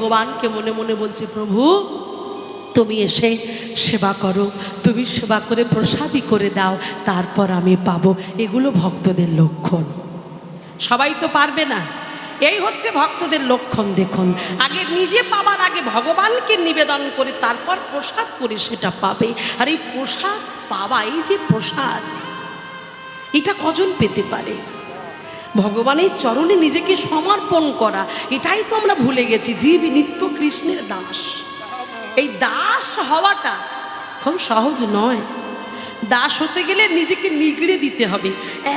ভগবানকে মনে মনে বলছে, প্রভু তুমি এসে সেবা করো, তুমি সেবা করে প্রসাদী করে দাও, তারপর আমি পাবো। এগুলো ভক্তদের লক্ষণ। সবাই তো পারবে না, এই হচ্ছে ভক্তদের লক্ষণ। দেখুন, আগে নিজে পাবার আগে ভগবানকে নিবেদন করে তারপর প্রসাদ করে সেটা পাবে। আর এই প্রসাদ পাওয়া, এই যে প্রসাদ, এটা কজন পেতে পারে? ভগবানের চরণে নিজেকে সমর্পণ করা, এটাই তো আমরা ভুলে গেছি। জীব নিত্য কৃষ্ণের দাস। এই দাস হওয়াটা খুব সহজ নয়। দাস হতে গেলে নিজেকে নিগড়ে দিতে হবে,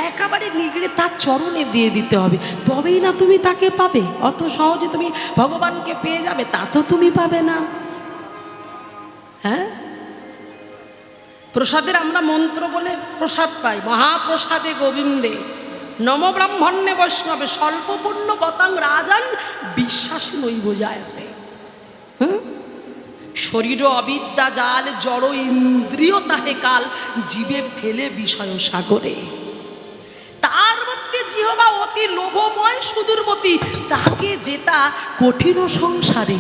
একেবারে নিগড়ে তার চরণে দিয়ে দিতে হবে, তবেই না তুমি তাকে পাবে। অত সহজে তুমি ভগবানকে পেয়ে যাবে তা তো তুমি পাবে না। হ্যাঁ, প্রসাদের আমরা মন্ত্র বলে প্রসাদ পাই। মহাপ্রসাদে গোবিন্দে নম ব্রাহ্মণ্যে বৈষ্ণবে স্বল্প পুণ্য বতাং রাজান বিশ্বাসী নৈব জায়তে। শরীর অবিদ্যা জাল জড় ইন্দ্রিয় তাহে কাল জীবে ফেলে বিষয় সাগরে। তার মধ্যে জিহবা অতি লোভময় সুদূরমতি, তাকে যেটা কঠিন সংসারে।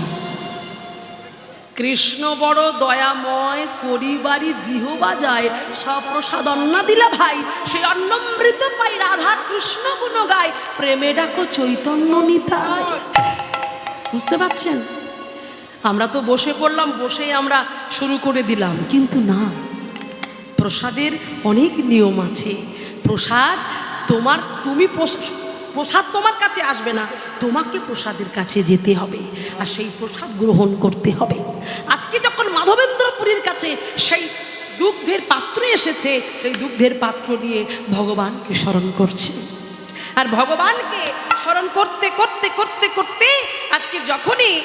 কৃষ্ণ বড় দয়াময়, করিবারি জিহবা যায়, সপ্রসাদ অন্ন দিলা ভাই, সেই অন্নমৃত পাই রাধা কৃষ্ণ গুণ গায়, প্রেমে ডাকো চৈতন্য নিতাই। বুঝতে পারছেন? আমরা তো বসে পড়লাম, বসেই আমরা শুরু করে দিলাম, কিন্তু না, প্রসাদের অনেক নিয়ম আছে। প্রসাদ প্রসাদ তোমার কাছে আসবে না, তোমাকে প্রসাদের কাছে যেতে হবে আর সেই প্রসাদ গ্রহণ করতে হবে। আজকে যখন মাধবেন্দ্রপুরীর কাছে সেই দুগ্ধের পাত্র এসেছে, সেই দুগ্ধের পাত্র নিয়ে ভগবানকে স্মরণ করছে। আর ভগবানকে স্মরণ করতে করতে করতে করতে আজকে যখনই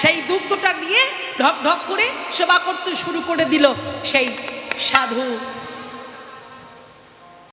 সেই দুগ্ধটা নিয়ে ঢক ঢক করে সেবা করতে শুরু করে দিল সেই সাধু